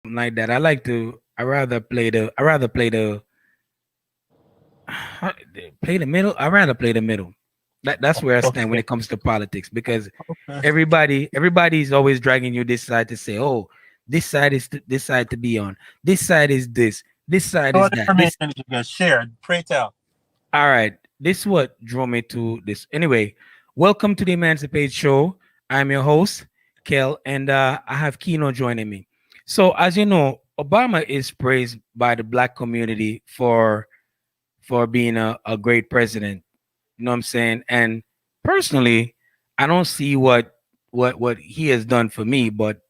like that. I rather play the I rather play the middle. I rather play the middle. That's where I stand when Okay. it comes to politics because Okay. everybody's always dragging you this side to say, oh, this side is this side to be on. This side is this side So is what that. This information did you guys share? Pray tell. all right. This is what drew me to this. Anyway, welcome to the Emancipate Show. I'm your host, Kel, and I have Kino joining me. So as you know, Obama is praised by the black community for being a great president. You know what I'm saying? And personally, I don't see what he has done for me, but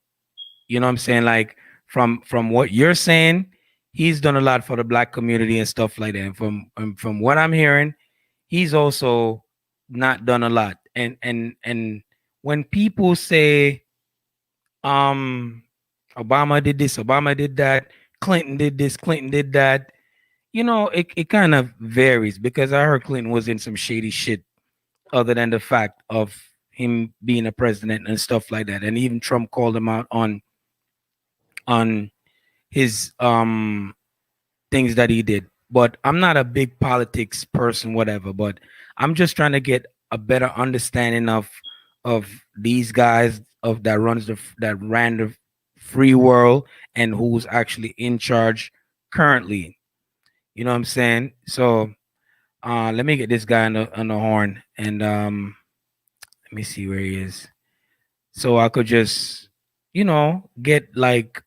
you know what I'm saying? Like from what you're saying, he's done a lot for the black community and stuff like that. And from what I'm hearing, he's also not done a lot. And when people say um Obama did this, Obama did that, Clinton did this, Clinton did that, it kind of varies because I heard Clinton was in some shady shit other than the fact of him being a president and stuff like that. And even Trump called him out on his things that he did. But I'm not a big politics person, whatever. But I'm just trying to get a better understanding of these guys of that ran the free world and who's actually in charge currently. You know what I'm saying? So let me get this guy on the horn and let me see where he is. So I could just, get like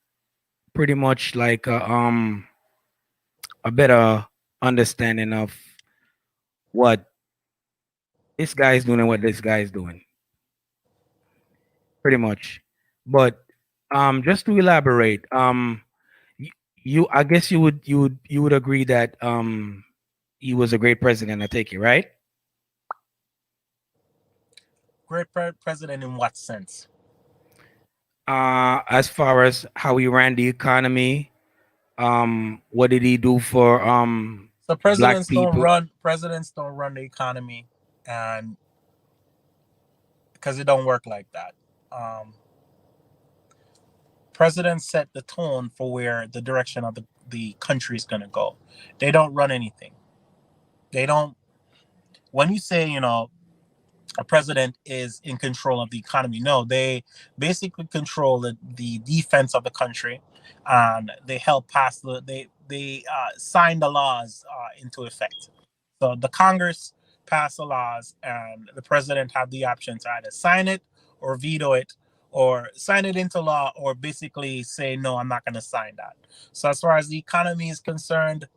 pretty much like a better understanding of what this guy is doing and what this guy is doing, pretty much. But just to elaborate, y- I guess you would agree that he was a great president. I take it, right? President in what sense? As far as how he ran the economy, what did he do for So black people? presidents don't run the economy, and because it don't work like that. Um, Presidents set the tone for where the direction of the country is going to go. They don't run anything. They don't. When you say, a president is in control of the economy, no, they basically control the defense of the country, and they help pass they sign the laws into effect. So the Congress pass the laws, and the president have the option to either sign it or veto it, or sign it into law, or basically say no, I'm not going to sign that. So as far as the economy is concerned,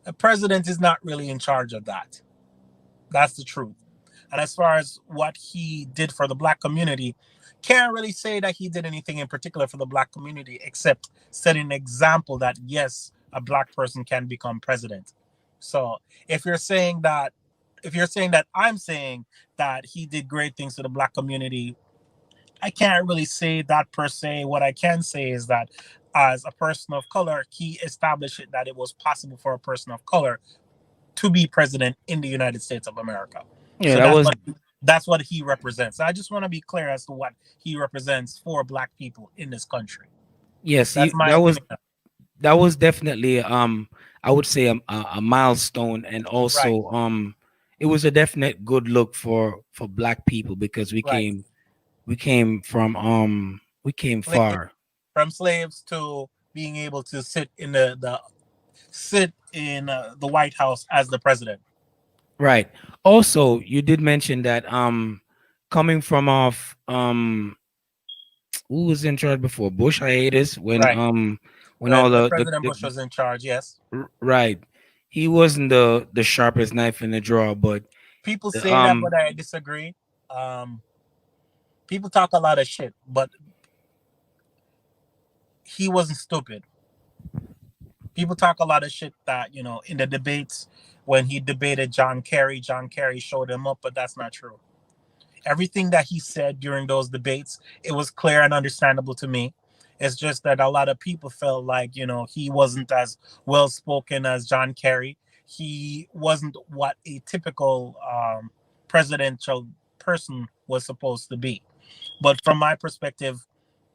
the president is not really in charge of that. That's the truth. And as far as what he did for the black community, can't really say that he did anything in particular for the black community except setting an example that yes, a black person can become president. So if you're saying that if you're saying that I'm saying that he did great things to the black community, I can't really say that per se. What I can say is that as a person of color, he established it that it was possible for a person of color to be president in the United States of America. Yeah, So that was that's what he represents. I just want to be clear as to what he represents for black people in this country. yes, That's my that was opinion. definitely I would say a milestone, and Right, also it was a definite good look for black people because right. we came Slave, far. from slaves to being able to sit in the sit in the White House as the president. Right. Also, you did mention that coming from off who was in charge before Bush hiatus Right. when all When the, President the Bush was in charge, yes. right, he wasn't the sharpest knife in the drawer, but People the, say that, but I disagree. Um, People talk a lot of shit, but he wasn't stupid. People talk a lot of shit that in the debates when he debated John Kerry showed him up, but that's not true. Everything that he said during those debates, it was clear and understandable to me. It's just that a lot of people felt like he wasn't as well spoken as John Kerry. He wasn't what a typical presidential person was supposed to be. But from my perspective,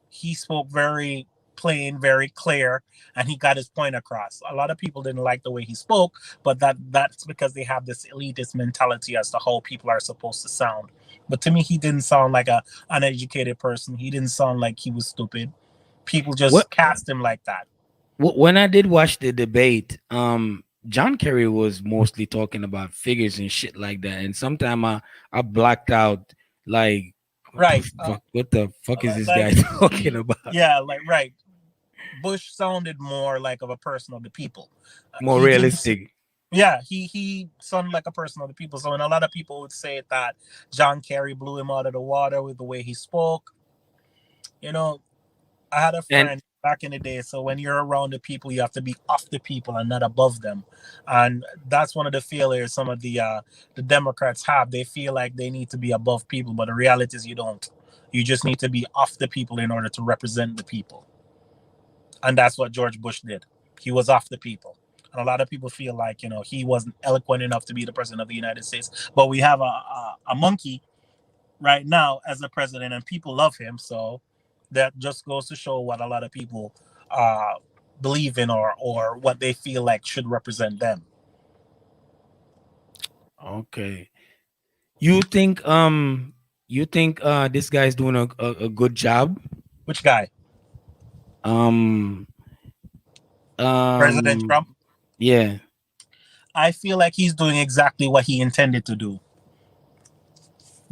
he spoke very plain, very clear, and he got his point across. A lot of people didn't like the way he spoke, but that's because they have this elitist mentality as to how people are supposed to sound. But to me, he didn't sound like a uneducated person. He didn't sound like he was stupid. People What just cast him like that. when I did watch the debate, John Kerry was mostly talking about figures and shit like that, and sometimes I blacked out. Like, Right. what the fuck is this Like guy talking about? yeah, like right. Bush sounded more like of a person of the people. More He didn't. realistic. Yeah, he sounded like a person of the people. So, and a lot of people would say that John Kerry blew him out of the water with the way he spoke. You know, I had a And friend back in the day. So when you're around the people, you have to be off the people and not above them. And that's one of the failures some of the Democrats have. They feel like they need to be above people, but the reality is you don't. You just need to be off the people in order to represent the people. And that's what George Bush did. He was off the people. And a lot of people feel like, he wasn't eloquent enough to be the president of the United States. But we have a monkey right now as the president, and people love him. So that just goes to show what a lot of people uh, believe in, or what they feel like should represent them. okay, you think this guy's doing a good job? Which guy? Um President um Trump? yeah. I feel like he's doing exactly what he intended to do: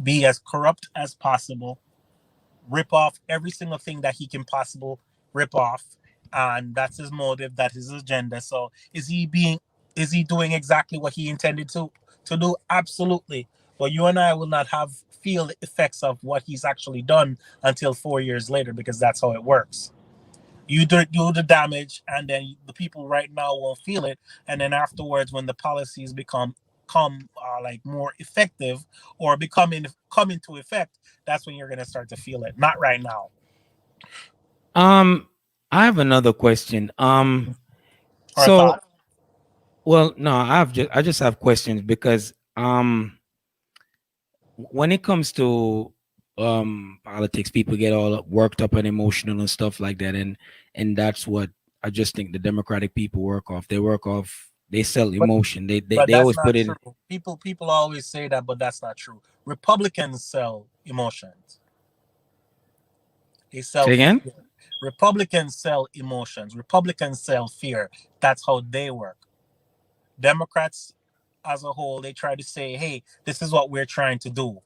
be as corrupt as possible, rip off every single thing that he can possibly rip off, and that's his motive, that's his agenda. So is he doing exactly what he intended to do? Absolutely. But you and I will not have feel the effects of what he's actually done until 4 years later, because that's how it works. You do the damage, and then the people right now won't feel it, and then afterwards, when the policies come like more effective, or come into effect, that's when you're gonna start to feel it. Not right now. Um, I have another question. Or So, thought. well, no, I just have questions because when it comes to politics, people get all worked up and emotional and stuff like that, and that's what I just think the Democratic people work off. They sell But emotion. They they, but they that's always not put in. true. People always say that, but that's not true. Republicans sell emotions. They sell Say again. fear. Republicans sell emotions. Republicans sell fear. That's how they work. Democrats as a whole, they try to say, hey, this is what we're trying to do.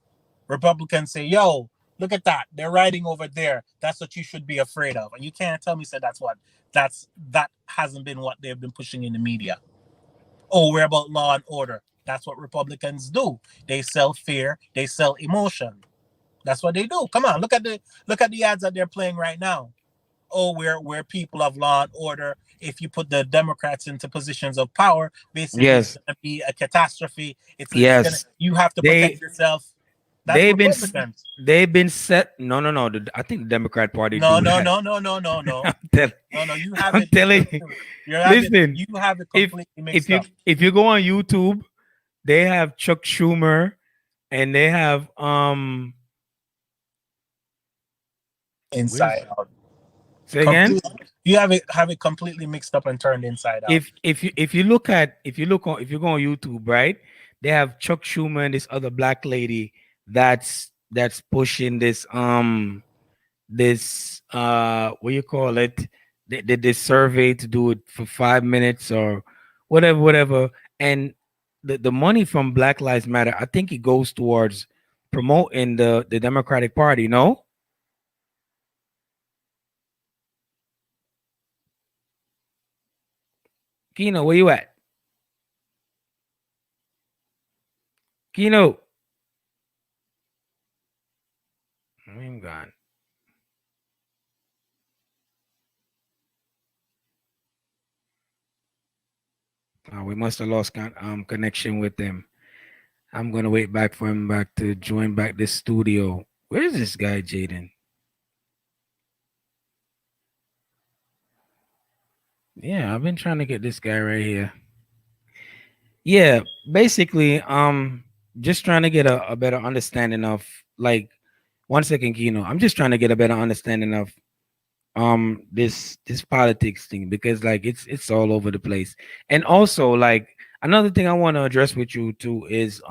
Republicans say, yo, look at that. They're riding over there. That's what you should be afraid of. And you can't tell me, say that hasn't been what they've been pushing in the media. Oh, we're about law and order. That's what Republicans do. They sell fear, they sell emotion. That's what they do. Come on, look at the ads that they're playing right now. Oh, we're people of law and order. If you put the Democrats into positions of power, basically it's Yes, gonna be a catastrophe. It's gonna yes. you have to protect They yourself. That's they've been s- Republicans. they've been set. No, no, no. I think the Democrat Party No, do no, that. no, no, no, no, no. I'm telling, No, no, you have I'm it. telling you. Listen, You have it if completely if mixed you up. if you go on YouTube, they have Chuck Schumer and they have where's Inside out. say again? Completely. You have it completely mixed up and turned inside out. If you go on YouTube, right? They have Chuck Schumer and this other black lady that's pushing this what you call it, they did this survey to do it for 5 minutes or whatever, and the money from Black Lives Matter, I think it goes towards promoting the Democratic Party. No, Kino, where you at? Kino, I'm gone. We must have lost connection with them. I'm gonna wait back for him back to join back this studio. Where is this guy, Jaden? Yeah, I've been trying to get this guy right here. Yeah, basically, just trying to get a better understanding of, like, 1 second, Kino. I'm just trying to get a better understanding of this politics thing, because like it's all over the place. And also, like, another thing I want to address with you too is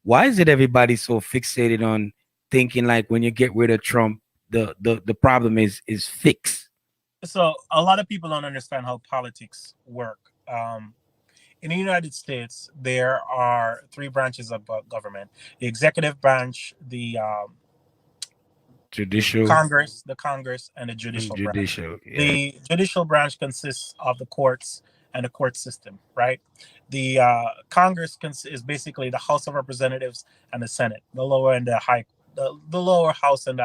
why is it everybody so fixated on thinking like when you get rid of Trump, the problem is fixed? So a lot of people don't understand how politics work. In the United States, there are three branches of government: the executive branch, the Judicial Congress, and the and judicial branch. judicial, yeah. The judicial branch consists of the courts and the court system, right? The Congress is basically the House of Representatives and the Senate, the lower and the high, the lower house and the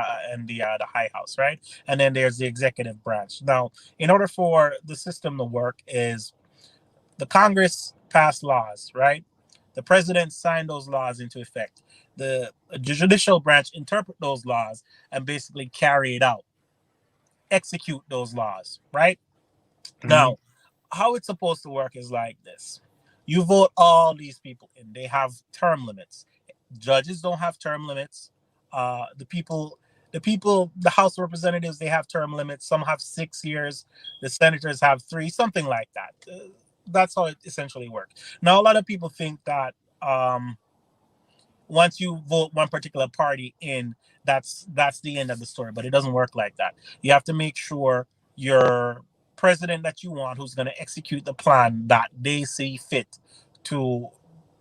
high house, right? And then there's the executive branch. Now, in order for the system to work, is the Congress passed laws, right? The president signed those laws into effect. The judicial branch interpret those laws and basically carry it out, execute those laws, right? Mhm. Now, how it's supposed to work is like this. You vote all these people in. They have term limits. Judges don't have term limits. The House of Representatives, they have term limits. Some have 6 years. The senators have three, something like that. That's how it essentially works. Now, a lot of people think that once you vote one particular party in, that's the end of the story. But it doesn't work like that. You have to make sure your president that you want, who's going to execute the plan that they see fit to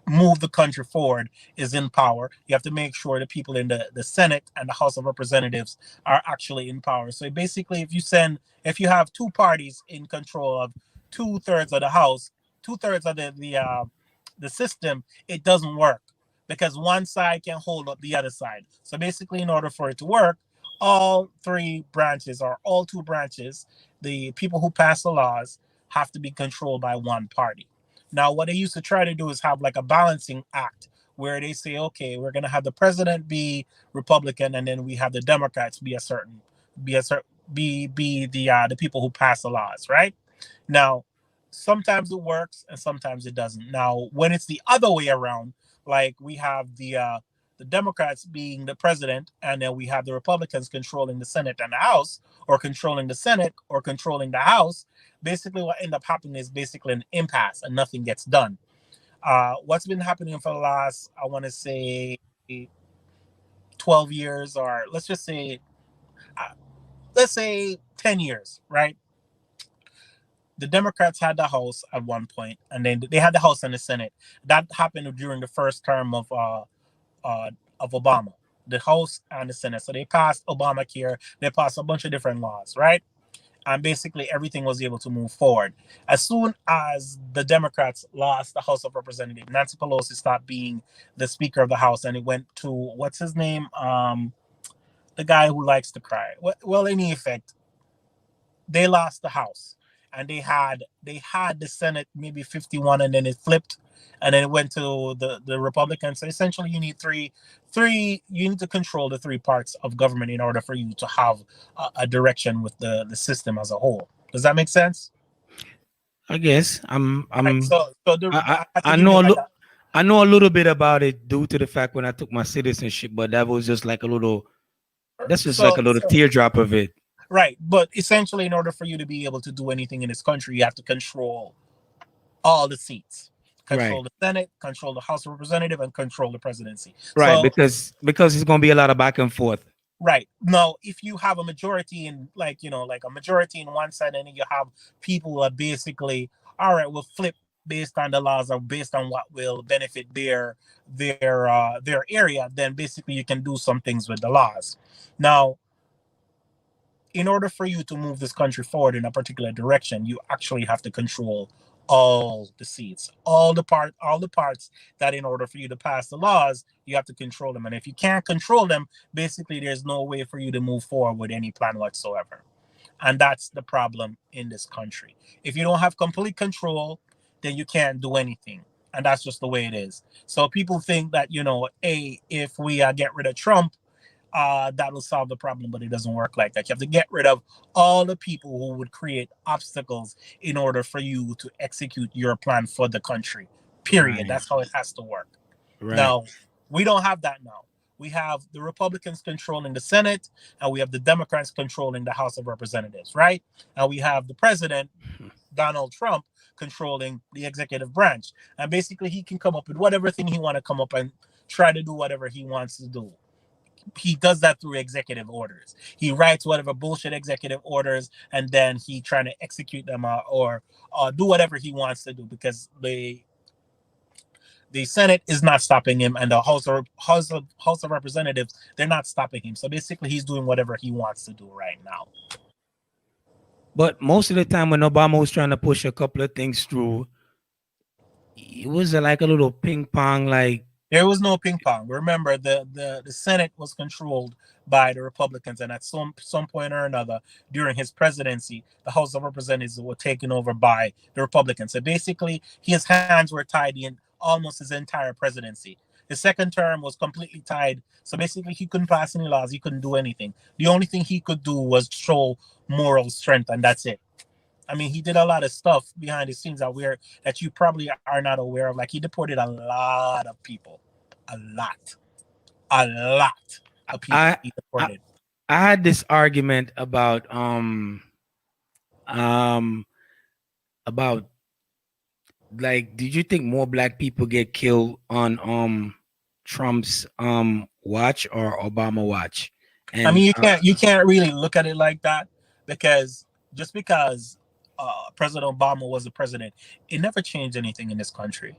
move the country forward, is in power. You have to make sure the people in the Senate and the House of Representatives are actually in power. So basically, if you have two parties in control of 2/3 of the House, 2/3 of the system, it doesn't work because one side can hold up the other side. So basically, in order for it to work, all three branches or all two branches, the people who pass the laws, have to be controlled by one party. Now, what they used to try to do is have like a balancing act where they say, okay, we're going to have the president be Republican, and then we have the Democrats be a certain, be the people who pass the laws, right? Now, sometimes it works and sometimes it doesn't. Now, when it's the other way around, like we have the Democrats being the president, and then we have the Republicans controlling the Senate and the House, or controlling the Senate or controlling the House. Basically, what end up happening is basically an impasse, and nothing gets done. What's been happening for the last, I want to say, 12 years, or uh, let's say 10 years, right? The Democrats had the House at one point, and then they had the House and the Senate. That happened during the first term uh, of Obama, the House and the Senate. So they passed Obamacare. They passed a bunch of different laws, right? And basically everything was able to move forward. As soon as the Democrats lost the House of Representatives, Nancy Pelosi stopped being the Speaker of the House, and it went to what's his name, the guy who likes to cry. Well, in effect, they lost the House, and they had the Senate maybe 51, and then it flipped, and then it went to the Republicans. So essentially, you need three. You need to control the three parts of government in order for you to have a direction with the system as a whole. Does that make sense? I guess Right. I had to I give you know like that. I know a little bit about it due to the fact when I took my citizenship, but that was just like a little, that's just like So, a little so teardrop of it. right, but essentially, in order for you to be able to do anything in this country, you have to control all the seats, Right. control the Senate, control the House of Representative, and control the presidency. Right, So, because it's gonna be a lot of back and forth. right now, if you have a majority in, like a majority in one side, and then you have people who are basically, all right, we'll flip based on the laws or based on what will benefit their area, then basically you can do some things with the laws. Now, in order for you to move this country forward in a particular direction, you actually have to control all the seats, all the parts that in order for you to pass the laws, you have to control them. And if you can't control them, basically there's no way for you to move forward with any plan whatsoever. And that's the problem in this country. If you don't have complete control, then you can't do anything. And that's just the way it is. So people think that, hey, if we get rid of Trump, that will solve the problem, but it doesn't work like that. You have to get rid of all the people who would create obstacles in order for you to execute your plan for the country. Period. Right. That's how it has to work. Right. Now, we don't have that now. we have the Republicans controlling the Senate, and we have the Democrats controlling the House of Representatives, right? And we have the president, Donald Trump, controlling the executive branch. And basically, he can come up with whatever thing he want to come up and try to do whatever he wants to do. He does that through executive orders. He writes whatever bullshit executive orders, and then he trying to execute them or do whatever he wants to do, because the Senate is not stopping him, and the House of Representatives, they're not stopping him. So basically, he's doing whatever he wants to do right now. But most of the time, when Obama was trying to push a couple of things through, it was like a little ping pong. Like There was no ping pong. Remember, the Senate was controlled by the Republicans, and at some point or another during his presidency, the House of Representatives were taken over by the Republicans. So basically, his hands were tied in almost his entire presidency. His second term was completely tied. So basically, he couldn't pass any laws. He couldn't do anything. The only thing he could do was show moral strength, and that's it. I mean, he did a lot of stuff behind the scenes that you probably are not aware of. Like, he deported a lot of people, a lot of people he deported. I had this argument about like, did you think more black people get killed on Trump's watch or Obama watch? And I mean, you can't really look at it like that, because just because President Obama was the president, it never changed anything in this country.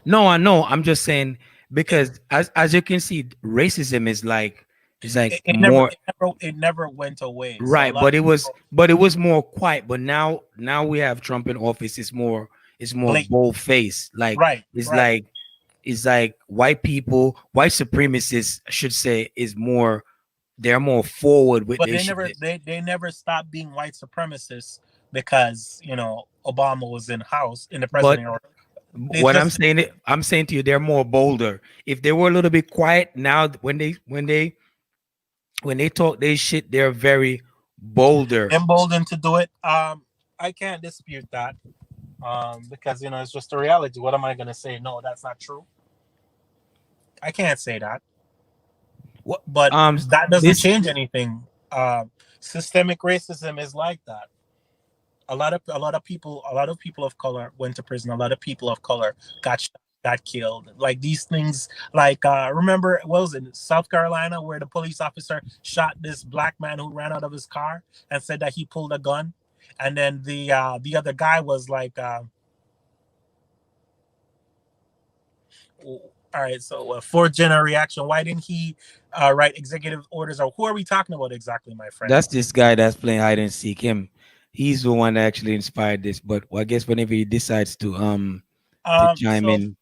no, I know. I'm just saying, because as you can see, racism is like more it never went away. So a right, lot but of it was more quiet. But now we have Trump in office. It's more Blatant. bold face. Like Right, it's right. like white people, white supremacists, I should say, they're more forward with But this. they never stopped being white supremacists because Obama was in the president. What I'm saying to you, they're more bolder. If they were a little bit quiet, now when they talk their shit, they're very bolder. Emboldened to do it. I can't dispute that. Because it's just a reality. What am I gonna say? No, that's not true. I can't say that. What But that doesn't change anything. Systemic racism is like that. A lot of people of color went to prison. A lot of people of color got shot, got killed. Like these things. Like remember, what was it, South Carolina, where the police officer shot this black man who ran out of his car and said that he pulled a gun, and then the other guy was like, all right, so fourth general reaction. Why didn't he write executive orders? Or who are we talking about exactly, my friend? That's this guy that's playing hide and seek. He's the one that actually inspired this. But I guess whenever he decides to chime in,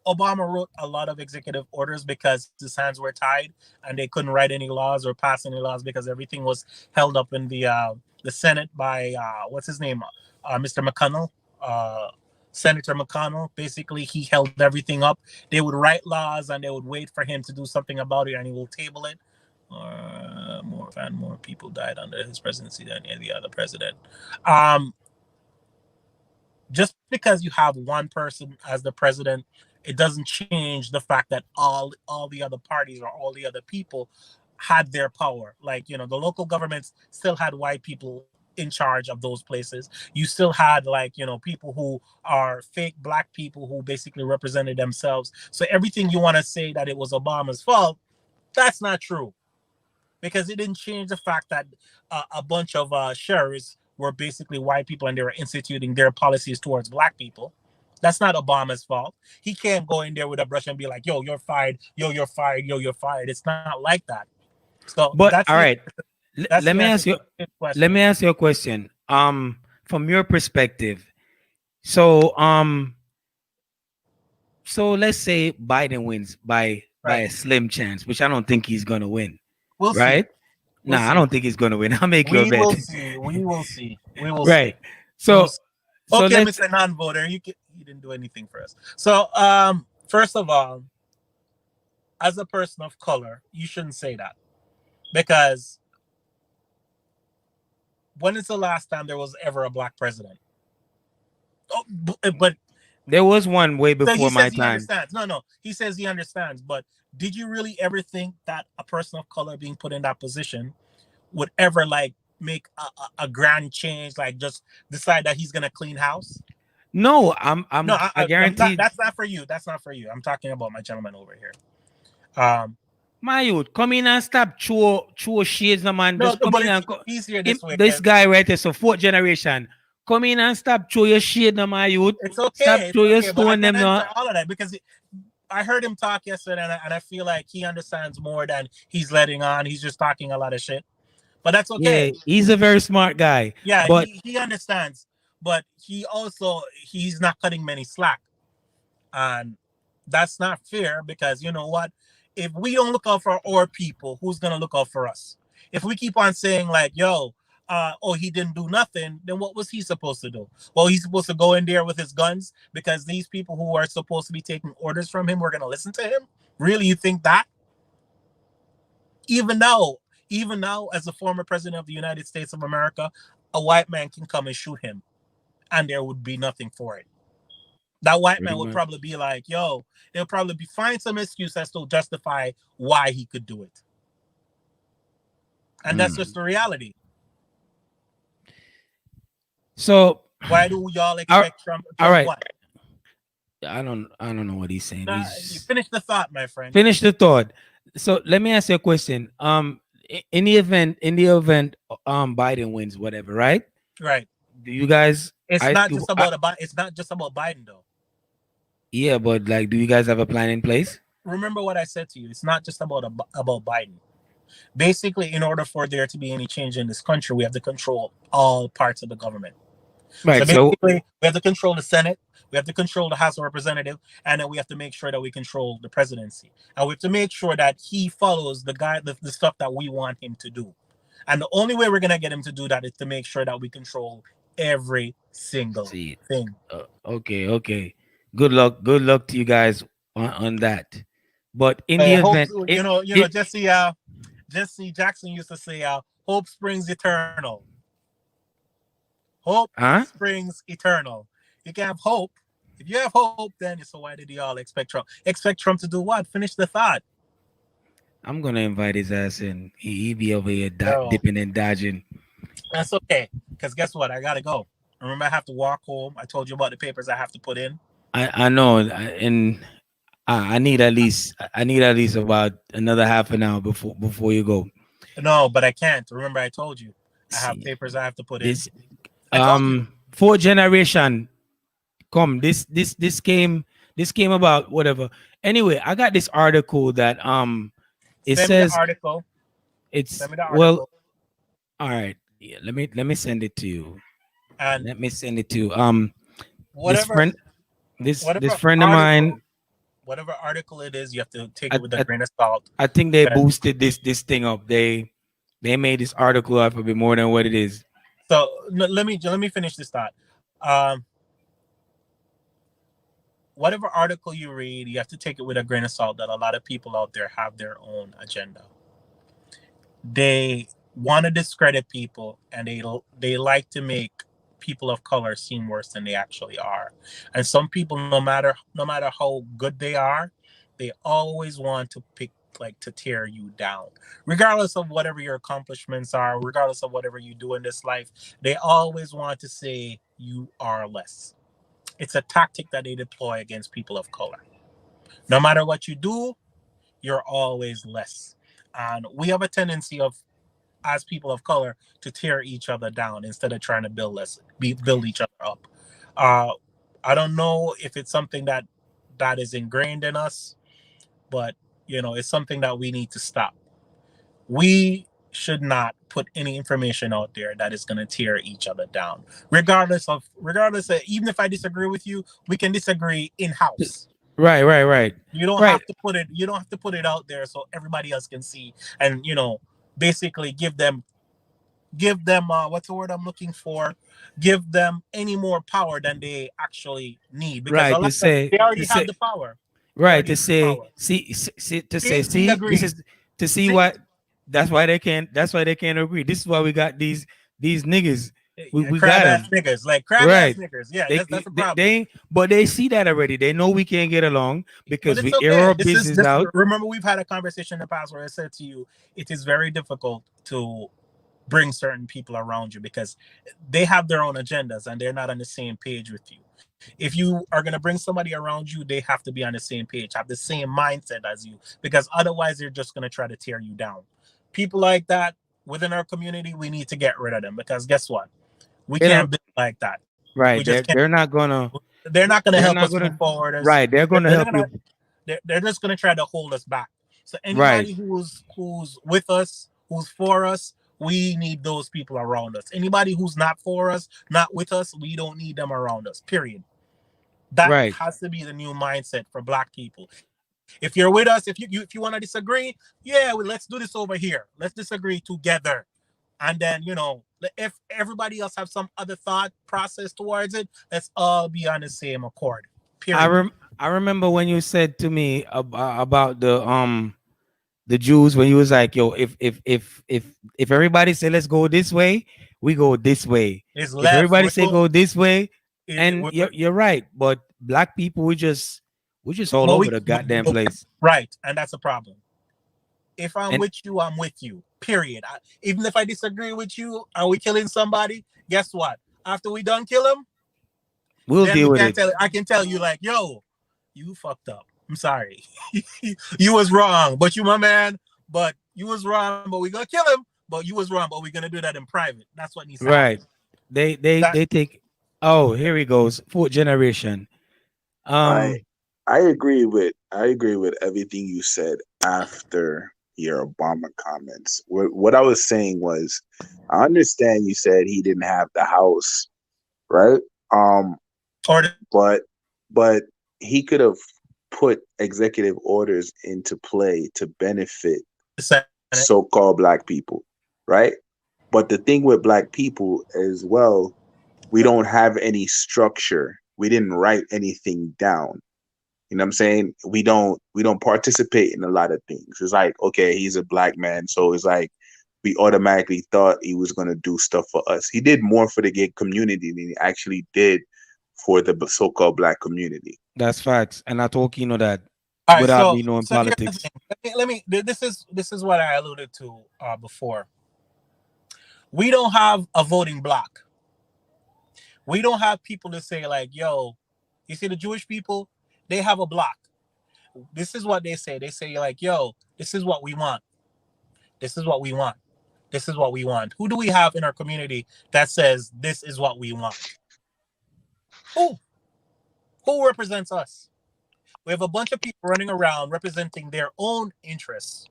Obama wrote a lot of executive orders because his hands were tied and they couldn't write any laws or pass any laws because everything was held up in the Senate by what's his name, Mr. McConnell. Senator McConnell. Basically, he held everything up. They would write laws and they would wait for him to do something about it, and he will table it. More people died under his presidency than any other president. Just because you have one person as the president, it doesn't change the fact that all the other parties or all the other people had their power. Like, the local governments still had white people in charge of those places. You still had people who are fake black people who basically represented themselves. So everything you want to say that it was Obama's fault, that's not true, because it didn't change the fact that a bunch of sheriffs were basically white people and they were instituting their policies towards black people. That's not Obama's fault. He can't go in there with a brush and be like, yo, you're fired, yo, you're fired, yo, you're fired. It's not like that. So but that's all right. Let me ask you a question. From your perspective, so let's say Biden wins by a slim chance, which I don't think he's gonna win. We'll right? See. I don't think he's gonna win. I'll make you a bet. We will see. Right. So okay, Mr. Non-voter, you didn't do anything for us. So first of all, as a person of color, you shouldn't say that, because when is the last time there was ever a black president? Oh, but There was one way So he before my says he time. understands. No, he says he understands. But did you really ever think that a person of color being put in that position would ever like make a grand change, like just decide that he's gonna clean house? No, No, I I'm not. guarantee That's not for you. That's not for you. I'm talking about my gentleman over here. Um, my youth come in and stop chew shades, no man. no, Just come but in it's and easier this way. this guy right there, so fourth generation. Come in and stop chew your shade, no my youth. It's Stop okay. It's chew your okay. But I stone can them no. answer all of that because I heard him talk yesterday, and I feel like he understands more than he's letting on. He's just talking a lot of shit, but that's Yeah, okay. he's a very smart guy. Yeah, But he understands, but he's not cutting many slack, and that's not fair because you know what? If we don't look out for our people, who's gonna look out for us? If we keep on saying like, "Yo, oh, he didn't do nothing," then what was he supposed to do? Well, he's supposed to go in there with his guns because these people who are supposed to be taking orders from him were gonna listen to him. Really, you think that? Even though, even now, as a former president of the United States of America, a white man can come and shoot him, and there would be nothing for it. That white man would probably be like, "Yo," they'll probably be find some excuse as to justify why he could do it, and that's just the reality. so Why do y'all expect Trump? all right. What? I don't know what he's saying. Nah, you finish the thought, my friend. Finish the thought. So let me ask you a question. In the event, Biden wins, whatever, right? Right. Do you guys? It's not just about it's not just about Biden, though. Yeah, but like, do you guys have a plan in place? Remember what I said to you. It's not just about Biden. Basically, in order for there to be any change in this country, we have to control all parts of the government. Right. So basically, we have to control the Senate, we have to control the House of Representatives, and then we have to make sure that we control the presidency. And we have to make sure that he follows the stuff that we want him to do. And the only way we're gonna get him to do that is to make sure that we control every single thing. Okay. Good luck to you guys on that. But in the event, Jesse Jackson used to say, "Hope springs eternal." Hope springs eternal. You can have hope. If you have hope, then so why did y'all expect Trump? Expect Trump to do what? Finish the thought. I'm gonna invite his ass in. He be over here dipping and dodging. That's okay. Because guess what? I gotta go. Remember, I have to walk home. I told you about the papers I have to put in. I know, and I need at least about another half an hour before you go. No, but I can't. Remember, I told you I have papers I have to put in. Fourth generation. Come, this came about whatever. Anyway, I got this article that it says article. It's well. All right, yeah. Let me send it to you. And let me send it to whatever this friend of mine. Whatever article it is, you have to take it with a grain of salt. I think they boosted this thing up. They made this article up a bit more than what it is. So let me finish this thought. Whatever article you read, you have to take it with a grain of salt that a lot of people out there have their own agenda. They want to discredit people, and they like to make people of color seem worse than they actually are. And some people, no matter how good they are, they always want to to tear you down. Regardless of whatever your accomplishments are, regardless of whatever you do in this life, they always want to say you are less. It's a tactic that they deploy against people of color. No matter what you do, you're always less. And we have a tendency of, as people of color, to tear each other down instead of trying to build each other up. I don't know if it's something that is ingrained in us, but it's something that we need to stop. We should not put any information out there that is going to tear each other down, regardless of even if I disagree with you, we can disagree in house. Right. You don't have to put it out there so everybody else can see, and basically give them what's the word I'm looking for? Give them any more power than they actually need, because they already have the power. Right, to say what. That's why they can't agree. This is why we got these niggas We Crab got ass them. niggas, like crab ass Right. niggas. Yeah, They, that's a they problem. they but they see that already. They know we can't get along But because it's we air okay. our This is business this. out. Remember, we've had a conversation in the past where I said to you, it is very difficult to bring certain people around you because they have their own agendas and they're not on the same page with you. If you are going to bring somebody around you, they have to be on the same page, have the same mindset as you, because otherwise they're just going to try to tear you down. People like that within our community, we need to get rid of them because guess what? We They can't don't build like that. We right. just can't. They're not gonna They're not going to they're help not us move gonna forward. right. They're gonna They're help gonna you. they're just going to try to hold us back. So Right. anybody who's with us, who's for us, we need those people around us. Anybody who's not for us, not with us, we don't need them around us. Period. That Right. has to be the new mindset for Black people. If you're with us, if you want to disagree, yeah, well, let's do this over here. Let's disagree together. And then, if everybody else have some other thought process towards it, let's all be on the same accord. I Period. rem- I remember when you said to me about the Jews when you was like, yo, if everybody say let's go this way, we go this way. It's If left. everybody say go this way, and We're, you're right, but black people we just all but over we the goddamn place. right, and that's a problem. If I'm And with you, I'm with you. Period. Even if I disagree with you, are we killing somebody? Guess what? After we done kill him, we'll then we deal with can't it. tell. I can tell you like, yo, you fucked up. I'm sorry. You was wrong, but you my man. But you was wrong, but we gonna kill him. But you was wrong, but we're gonna do that in private. That's what needs to happen. Right. They take oh, here he goes. Fourth generation. I Um I agree with everything you said after your Obama comments. What I was saying was, I understand you said he didn't have the house, right? Um, Or the but but he could have put executive orders into play to benefit Senate. so-called black people, right? But the thing with black people as well, we don't have any structure. We didn't write anything down. You know what I'm saying? We don't participate in a lot of things. It's like, okay, he's a black man, so it's like we automatically thought he was gonna do stuff for us. He did more for the gay community than he actually did for the so-called black community. that's facts. And I told Kino that All right, without so me knowing so here's the politics. thing. Let me. This is what I alluded to before. We don't have a voting block. We don't have people to say like, "Yo, you see the Jewish people? They have a block. This is what they say. They say like, "Yo, this is what we want. This is what we want. This is what we want." Who do we have in our community that says this is what we want? Who? Who represents us? We have a bunch of people running around representing their own interests,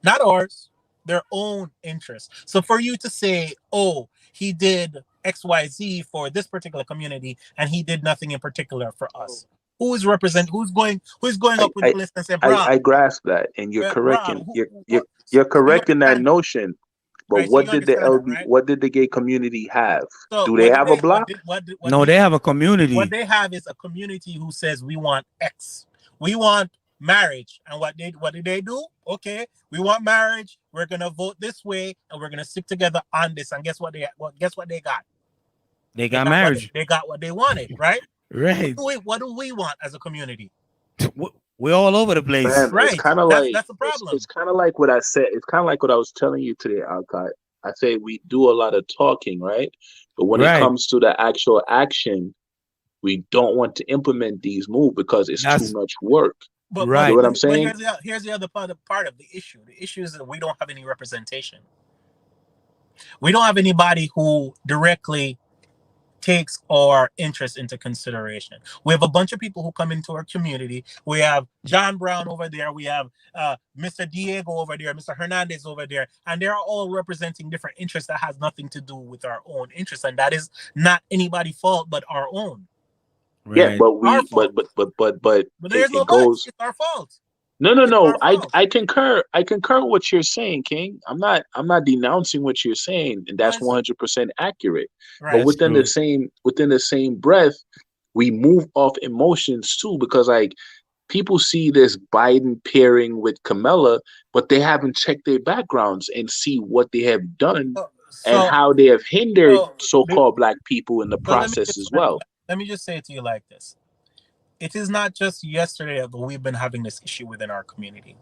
not ours, their own interests. So for you to say, oh, he did XYZ for this particular community and he did nothing in particular for us. Who's going I, up with I the list and say, I bruh, I grasp that, and you're correct bruh, in who, you're you're what? you're So you correct in that understand that, notion. But right? So you what did the understand that, LB right? what did the gay community have? So Do they what did have a they block? what No, they they have a what community. they have is a community who says we want X. We want marriage. And what did they do? Okay, we want marriage. We're gonna vote this way and we're gonna stick together on this. And guess what they got? They They got got what marriage. they got what they wanted, right? Right. What do we want as a community? We're all over the place. Man, it's Right. kind of That's like that's the it's problem. kind of like what I said. It's kind of like what I was telling you today, Alcott. I say we do a lot of talking, right? But when it Right. comes to the actual action, we don't want to implement these moves because it's too That's much work. But You but get right. what but, I'm but saying? here's the other part of the issue. The issue is that we don't have any representation. We don't have anybody who directly takes our interest into consideration. We have a bunch of people who come into our community. We have John Brown over there. We have Mr. Diego over there, Mr. Hernandez over there, and they're all representing different interests that has nothing to do with our own interests, and that is not anybody's fault but our own. Yeah, Right. but Our we fault. but But it, there's no it buts. goes It's our fault. no, no, It's no. our I fault. I concur. I concur with what you're saying, King. I'm not denouncing what you're saying, and No, that's it's 100% accurate. But right. That's true. within the same breath, we move off emotions too, because like people see this Biden pairing with Kamala, but they haven't checked their backgrounds and see what they have done and So, how they have hindered so, so-called black people in the so let me process just as well. let me just say it to you like this: it is not just yesterday that we've been having this issue within our community.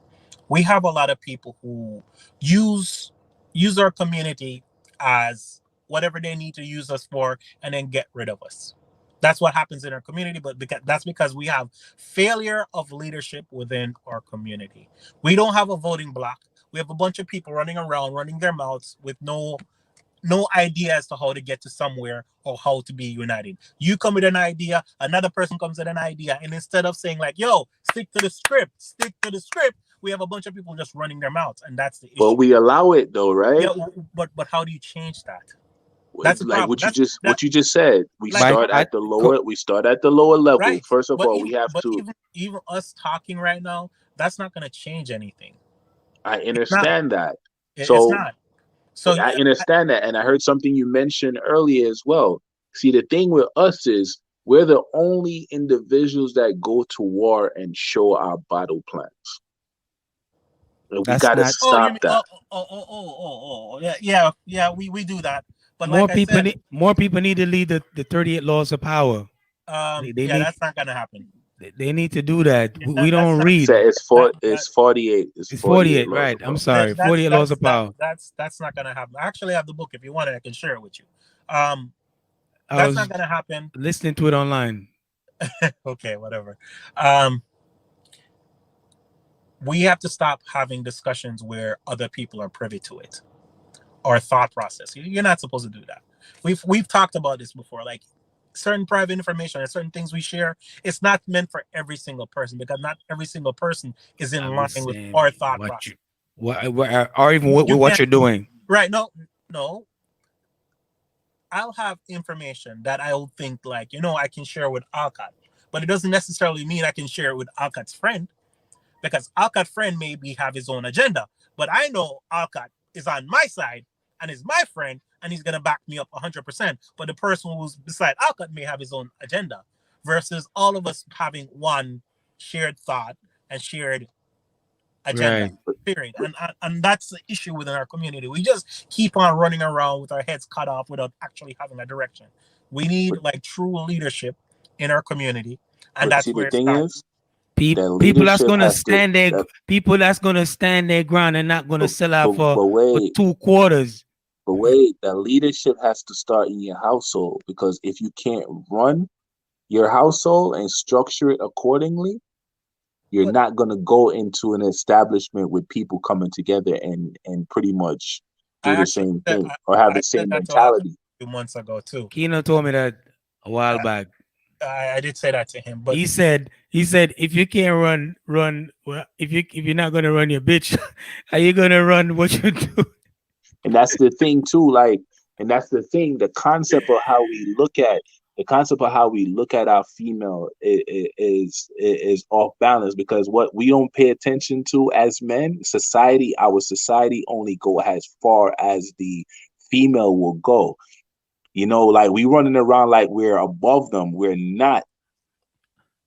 We have a lot of people who use use our community as whatever they need to use us for, and then get rid of us. That's what happens in our community, but that's because we have failure of leadership within our community. We don't have a voting block. We have a bunch of people running around, running their mouths with no idea as to how to get to somewhere or how to be united. You come with an idea, another person comes with an idea, and instead of saying like, "Yo, stick to the script," we have a bunch of people just running their mouths, and that's the But issue. we allow it though, Yeah, right? but how do you change that? That's the Like problem. That's that what you just said. We like By start I, at the co- lower we start at the lower level. right. First of But all, even we have but to even us talking right now, that's not going to change anything. I It's not. understand that. It's So not. So I understand that. And I heard something you mentioned earlier as well. See, the thing with us is we're the only individuals that go to war and show our battle plans. And we that's gotta not oh, you stop mean that. yeah, we do that. But more like I people. said, More people need to lead the 38 laws of power. They yeah, need that's not gonna happen. they need to do that. Yeah, We that's don't not So read. that it's 48. It's It's 48 48, laws right? of I'm power. sorry, 48 laws of power. that's not gonna happen. I actually have the book. If you want it, I can share it with you. Um, I that's not was gonna happen. listening to it online. Okay, whatever. Um, we have to stop having discussions where other people are privy to it or thought process. You're not supposed to do that. We've talked about this before. Like certain private information or certain things we share, it's not meant for every single person because not every single person is in I'm line just with saying our thought what process. you or even You what can't you're doing. right no. I'll have information that I'll think like, I can share with Alcott. But it doesn't necessarily mean I can share it with Alcott's friend because Alcott's friend maybe have his own agenda. But I know Alcott is on my side and is my friend and he's gonna back me up 100%. But the person who's beside Alcott may have his own agenda versus all of us having one shared thought and shared agenda. Right. Period. And that's the issue within our community. We just keep on running around with our heads cut off without actually having a direction. We need But like true leadership in our community, and but that's see the where it thing starts. is that People that's leadership gonna has to stand there, that people that's gonna stand their ground and not gonna but, sell out but, but for wait, 2 quarters. but wait, that leadership has to start in your household because if you can't run your household and structure it accordingly, you're But not going to go into an establishment with people coming together and pretty much I do the actually same said thing or have I the said same that to Alcott mentality. a few months ago too. Keno told me that a while Uh, back. I did say that to him, but He said if you can't run well, if you're not gonna run your bitch, are you gonna run what you do? And that's the thing too, like, and that's the thing, the concept of how we look at our female is off balance because what we don't pay attention to as men, our society only go as far as the female will go. Like we running around like we're above them. We're not.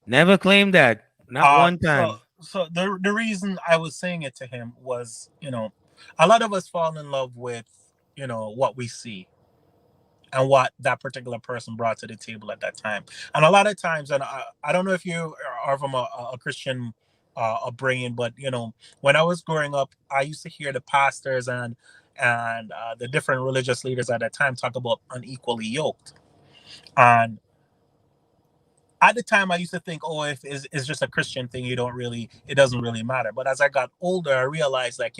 Never claimed that. Not one so time. so the reason I was saying it to him was, a lot of us fall in love with, what we see and what that particular person brought to the table at that time. And a lot of times, and I don't know if you are from a Christian upbringing, but when I was growing up, I used to hear the pastors and the different religious leaders at that time talk about unequally yoked. And at the time, I used to think, oh, if it's just a Christian thing, it doesn't really matter. But as I got older, I realized, like,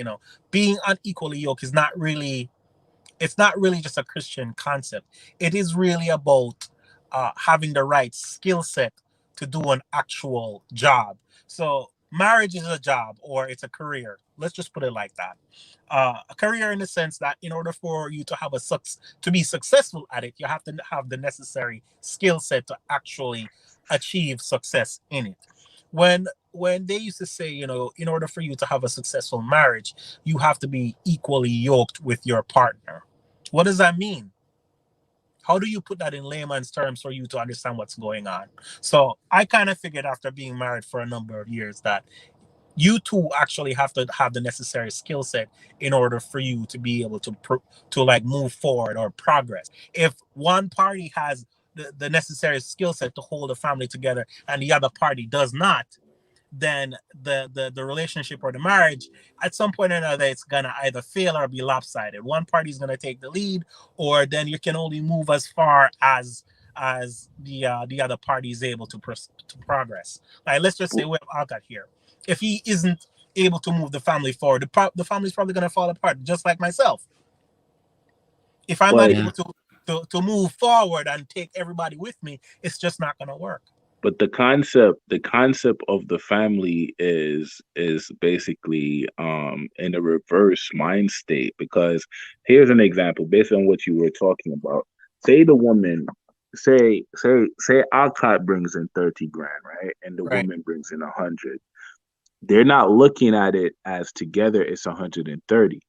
being unequally yoked is not really it's not really just a Christian concept. It is really about having the right skill set to do an actual job. So marriage is a job or it's a career. Let's just put it like that. A career in the sense that in order for you to have to be successful at it, you have to have the necessary skill set to actually achieve success in it. When they used to say, in order for you to have a successful marriage, you have to be equally yoked with your partner. What does that mean? How do you put that in layman's terms for you to understand what's going on? So I kind of figured after being married for a number of years that You two actually have to have the necessary skill set in order for you to be able to to like move forward or progress. If one party has the necessary skill set to hold a family together and the other party does not, then the relationship or the marriage at some point or another it's gonna either fail or be lopsided. One party's gonna take the lead, or then you can only move as far as the other party is able to progress. Like let's just say we have Alcott here. If he isn't able to move the family forward, the family's probably gonna fall apart, just like myself. If I'm not But able to move forward and take everybody with me, it's just not gonna work. but the concept of the family is basically in a reverse mind state, because here's an example based on what you were talking about. Say the woman, say Alcott brings in 30 grand, right? And the Right. woman brings in 100. They're not looking at it as together it's 130,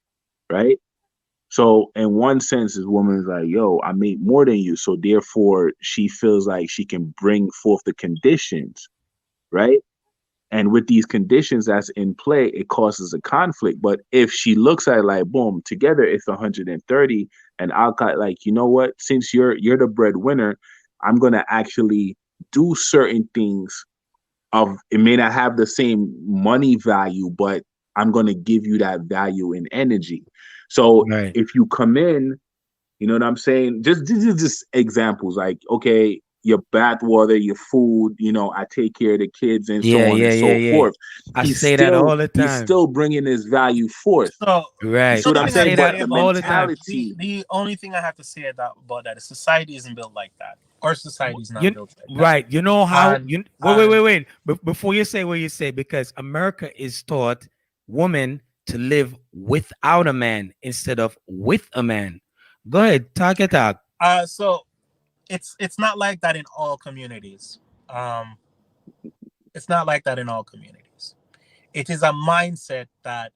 right? So in one sense, this woman is like, yo, I make more than you. So therefore she feels like she can bring forth the conditions, right? And with these conditions that's in play, it causes a conflict. But if she looks at it like, boom, together it's 130, and Alcott like, you know what? Since you're the breadwinner, I'm gonna actually do certain things. Of it may not have the same money value, but I'm gonna give you that value in energy. So Right. if you come in, you know what I'm saying? Just examples like, okay, your bath water, your food, I take care of the kids and so Yeah, on yeah, and yeah, so yeah. forth. I He's say that still all the he's time. still bringing his value forth. So You Right. see what the I'm I only thing I say saying? have to But say that the about all the that, time. mentality, the only thing I have to say about that is society isn't built like that. Our society is not You built like that. right. You know how And you and wait. Before you say what you say, because America is taught women to live without a man instead of with a man. Go ahead, talk it out. so it's not like that in all communities. Um, it's not like that in all communities. It is a mindset that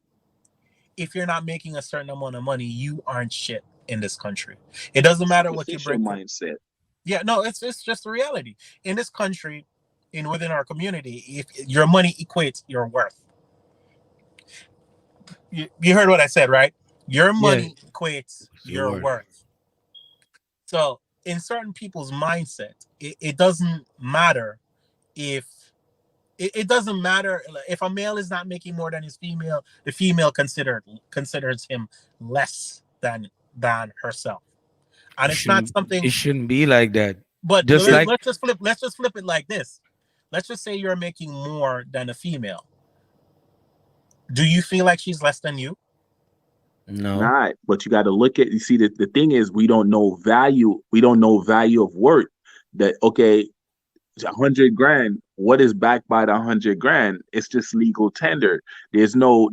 if you're not making a certain amount of money, you aren't shit in this country. It doesn't matter what you superficial bring. mindset. Yeah, no, it's just the reality in this country, in within our community. If your money equates your worth, you heard what I said, right? Your Yeah, money equates your your word. worth. So in certain people's mindset, it doesn't matter if it doesn't matter if a male is not making more than his female, the female considers him less than herself, and it's not It something. shouldn't be like that. But Just like let's just flip it like this. Let's just say you're making more than a female. Do you feel like she's less than you? no. Not, but you got to look at. You see, the thing is, we don't know value. We don't know value of worth. That okay, 100 grand. What is backed by the 100 grand? It's just legal tender. There's no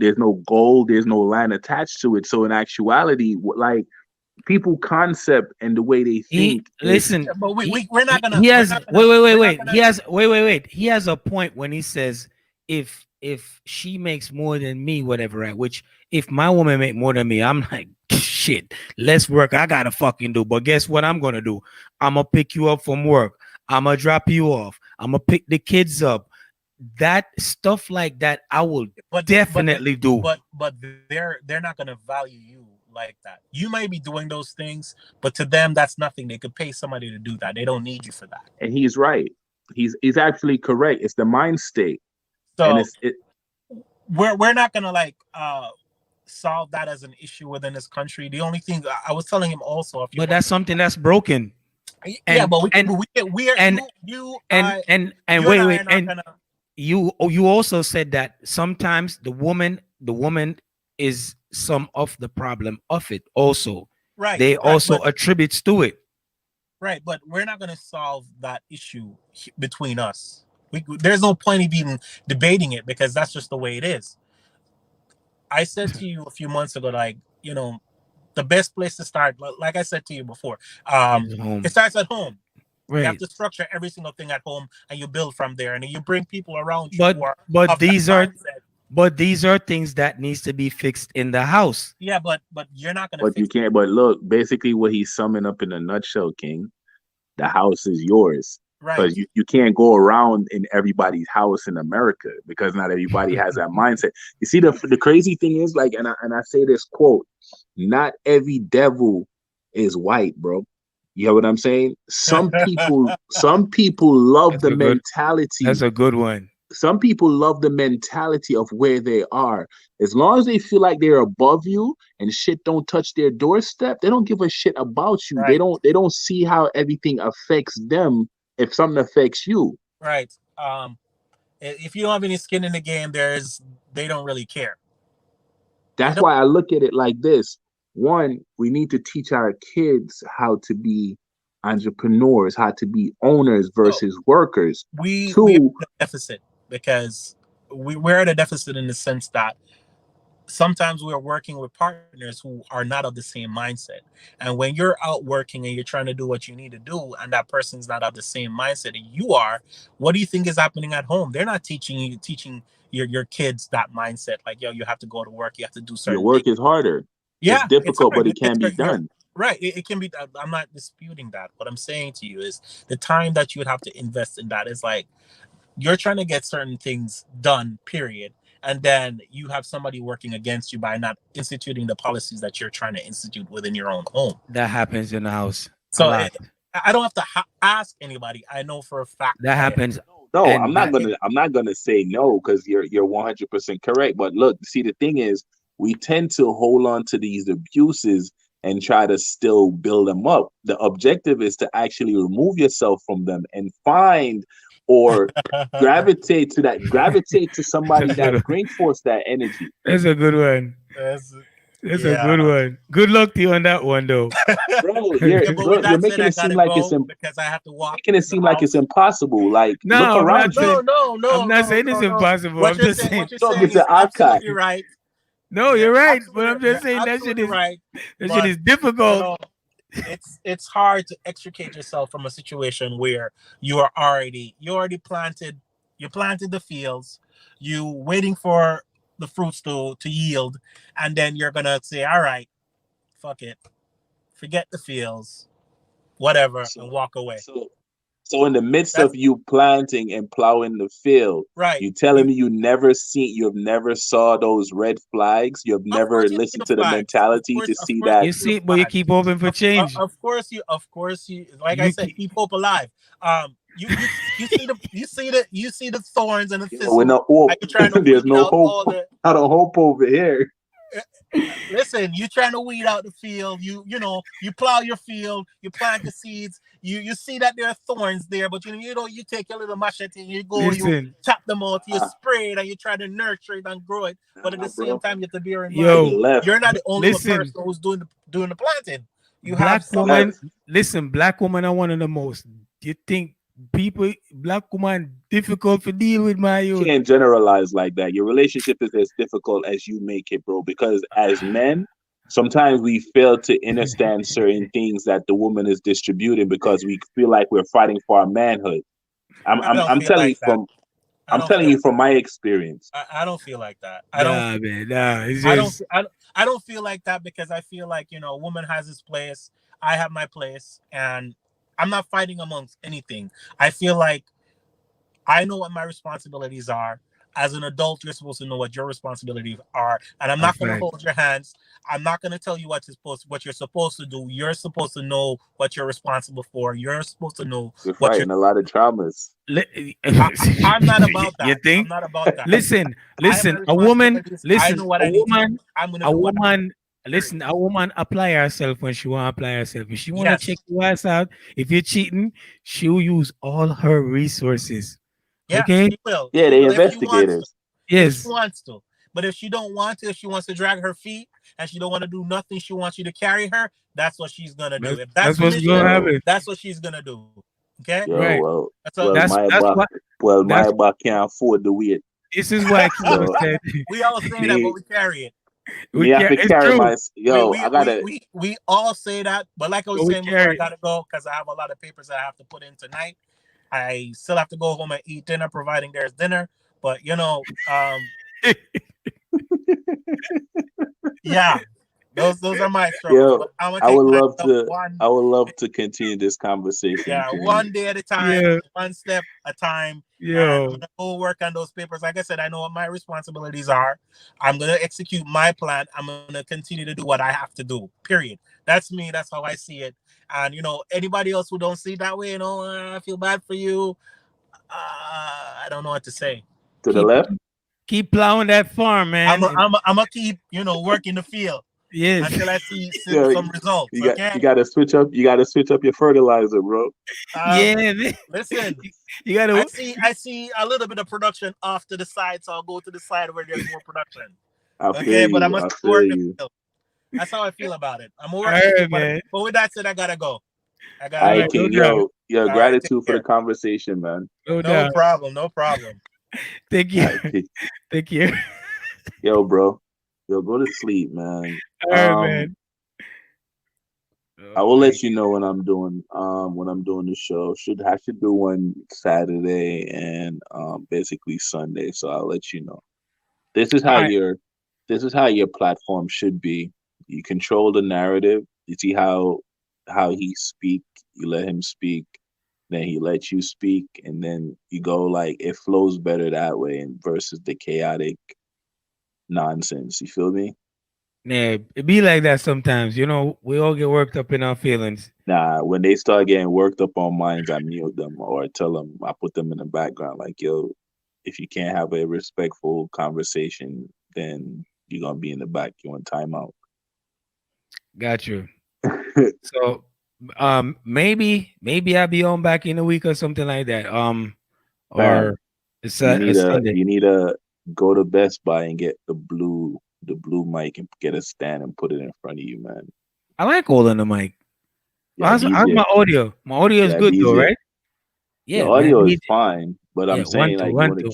gold. There's no land attached to it. So in actuality, like people concept and the way they He think is listen. Yeah, but He, we're not gonna he we're has not gonna we're not wait. He gonna has wait. He has a point when he says if she makes more than me, whatever. Right? Which if my woman make more than me, I'm like shit. Let's work. I gotta fucking do. But guess what? I'm gonna do. I'm gonna pick you up from work. I'm gonna drop you off. I'm gonna pick the kids up. That stuff like that, I will but definitely do. but they're not gonna value you like that. You may be doing those things, but to them that's nothing. They could pay somebody to do that. They don't need you for that. and he's right. He's actually correct. It's the mind state, and So it. we're not gonna like solve that as an issue within this country. The only thing I was telling him also a few But that's months something that's broken. ago, yeah, And but and we are and you and I and you and I wait are not and gonna. you also said that sometimes the woman is some of the problem of it also. Right, They right, also attributes to it. right, but we're not gonna solve that issue between us. There's no point of even debating it because that's just the way it is. I said to you a few months ago, like the best place to start, like I said to you before, Is it home. starts at home. You have Right. to structure every single thing at home, and you build from there, and then you bring people around you But who are but of that these are mindset. but these are things that needs to be fixed in the house. Yeah, but you're not gonna But you fix. can't. But look, basically, what he's summing up in a nutshell, King. The house is yours. Right. because you can't go around in everybody's house in America because not everybody has that mindset. You see, the crazy thing is, like, and I say this quote, not every devil is white, bro. You know what I'm saying? Some people love That's the a good. mentality. That's a good one. Some people love the mentality of where they are. As long as they feel like they're above you and shit don't touch their doorstep, they don't give a shit about you. Right. They don't see how everything affects them if something affects you. Right. If you don't have any skin in the game, they don't really care. They That's don't. why I look at it like this. One, we need to teach our kids how to be entrepreneurs, how to be owners So versus workers. we are Two, at a deficit because we're at a deficit in the sense that sometimes we're working with partners who are not of the same mindset. And when you're out working and you're trying to do what you need to do, and that person's not of the same mindset that you are, what do you think is happening at home? They're not teaching your kids that mindset. Like, yo, you have to go to work, you have to do your certain things. work is harder. It's Yeah, it's difficult, hard but it because can be you're done. right. It can be. I'm not disputing that. What I'm saying to you is the time that you would have to invest in that is like you're trying to get certain things done, period. And then you have somebody working against you by not instituting the policies that you're trying to institute within your own home. That happens in the house a So lot. I don't have to ask anybody. I know for a fact That that happens, No, and that I'm not gonna say no because you're 100% correct. But look, see, the thing is, we tend to hold on to these abuses and try to still build them up. The objective is to actually remove yourself from them and find or gravitate to that's somebody a good that one. brings forth that energy. That's a good one. that's, That's a yeah. good one. Good luck to you on that one, though. Bro, Yeah, but with you're that said, making I it seem gotta like it's go because I have to walk making it to the seem like it's house. impossible. Like, look No, I'm not around you. No, saying. no, I'm no, not no, saying it's no, no. impossible. I'm just saying. What you're Talking saying to is Akai. absolutely right. No, you're right. But You're I'm just saying absolutely right. that shit But is you difficult. know, it's hard to extricate yourself from a situation where you already planted you planted the fields, you waiting for the fruits to yield, and then you're gonna say, all right, fuck it, forget the fields, whatever, So, and walk away. so, so in the midst of That's you planting and plowing the field, right. you telling me you've never saw those red flags? You've Of never course you see listened the to the flags. mentality to Of see course that. You you see the see, but you flags. keep hoping for change. Of course you, like I You said, keep, keep hope alive. You see the thorns and the Yo, we're thistles, not and hope. you're trying to There's weed no out hope. all the. Not a hope over here. Listen, you're trying to weed out the field. You plow your field, you plant the seeds. You see that there are thorns there, but you take your little machete and you go, you listen, tap them out, you Ah, spray it, and you try to nurture it and grow it. But at the same bro. time, you have to bear in mind Nigga yo, left. you're not the only one listen, person who's doing the planting. You have black somebody. woman, Facts. listen, black woman are one of the most. You think black woman difficult to deal with, my youth? Can't generalize like that. Your relationship is as difficult as you make it, bro. Because as men, sometimes we fail to understand certain things that the woman is distributing because we feel like we're fighting for our manhood. I'm I I'm don't I'm feel telling you like that. I don't feel. from my experience. I don't feel like that. I don't. Nah, man, nah. It's I don't. just I don't feel like that because I feel like a woman has his place. I have my place, and I'm not fighting amongst anything. I feel like I know what my responsibilities are. As an adult, you're supposed to know what your responsibilities are, and I'm a not going to fact. hold your hands. I'm not going to tell you what you're supposed to do. You're supposed to know what you're responsible for. You're supposed to know We're what you're. fighting a lot of traumas. I'm not about You that. I'm think? not about that. Listen, I have my listen. A woman, responsibilities. I listen. know what A I need to do. woman, I'm going to a do what I woman. period. Listen, a woman apply herself when she want to apply herself. If she want to check Yes. your ass out, if you're cheating, she'll use all her resources. Yeah, Okay? she will. Yeah, She they will if she wants to. investigators. If she Yes, wants to. But if she don't want to, if she wants to drag her feet and she don't want to do nothing, she wants you to carry her, that's what she's gonna do. If that's that's the what's mission, gonna Yo, happen. that's what she's gonna do. Okay? yo, Right. That's all That's what. That's My back can't afford the weight. this is why Kino So said we all say that, but me we carry it. we me have care. to It's carry true, my We yo, we I we gotta we, we all say that, but like I but was we saying before, I carry gotta go because I have a lot of papers that I have to put in tonight. I still have to go home and eat dinner, providing there's dinner. But it. yeah, Those are my struggles. Yo, But I'm gonna I take would my love stuff to. one, I would love to continue this conversation, yeah, King. one day at a time, Yeah, one step a time. And I'm yo, gonna go work on those papers. Like I said, I know what my responsibilities are. I'm gonna execute my plan. I'm gonna continue to do what I have to do. Period. That's me. That's how I see it. And anybody else who don't see it that way, I feel bad for you. I don't know what to say. To the keep left. keep plowing that farm, I'm man. a, I'm a, I'm gonna keep working the field Yes, until I see Yeah, some results. you Okay. got to switch up. You got to switch up your fertilizer, bro. Um, yeah, man. listen, You I gotta. see I see a little bit of production off to the side, so I'll go to the side where there's more production. I feel Okay, but I you. must I feel work the you. field. That's how I feel about it. I'm gonna All work the field, right, man. but with that said, I gotta go. I All gotta I right, go. no King. doubt, Yo, All right, take gratitude for the care. conversation, man. no No doubt. problem. No problem. Thank All you, right, peace. thank you. Yo, bro. Yo, go to sleep, man. All right, man. I Oh will my, let you know when I'm doing the show. I should do one Saturday and basically Sunday. So I'll let you know. This is how all right, your this is how your platform should be. You control the narrative. You see how he speak. You let him speak. Then he lets you speak, and then you go like it flows better that way, and versus the chaotic nonsense. You feel me? yeah. It be like that sometimes. We all get worked up in our feelings. Nah, when they start getting worked up on minds, I mute them or tell them I put them in the background. Like, yo, if you can't have a respectful conversation, then you're gonna be in the back. You want timeout. Got you. So, maybe I'll be on back in a week or something like that. Man, Or it's a Sunday. you need to go to Best Buy and get the blue mic and get a stand and put it in front of you, man. I like holding the mic. Yeah, How's DJ. my audio? My audio is Yeah, good though, DJ. right? Your Yeah, man. audio is fine, but Yeah, I'm saying like one, two.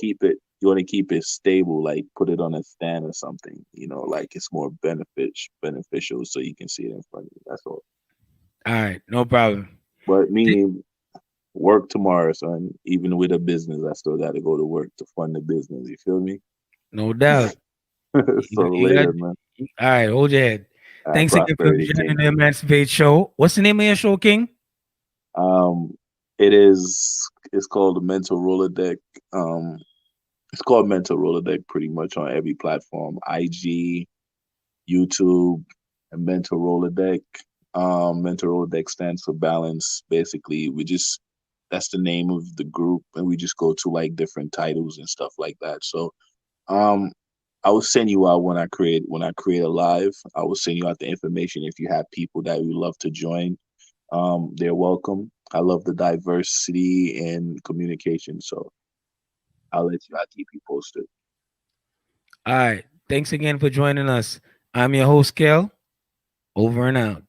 you want to keep it stable, like put it on a stand or something, like it's more beneficial so you can see it in front of you. That's all. All right, no problem. But Th- me work tomorrow, son. Even with a business, I still got to go to work to fund the business. You feel me? No doubt. So You got. later, man. All right, hold your head. Thanks again for Prosperity joining King. the Emancipate Show. What's the name of your show, King? Um, it's called the Mental Rolodeck. Um, it's called Mental Rolodeck pretty much on every platform. IG, YouTube, and Mental Rolodeck. Mental Rolodeck stands for balance. Basically, that's the name of the group, and we just go to like different titles and stuff like that. So, um, I will send you out when I create a live. I will send you out the information if you have people that would love to join. They're welcome. I love the diversity in communication, so I'll keep you posted. All right. Thanks again for joining us. I'm your host, Kel. Over and out.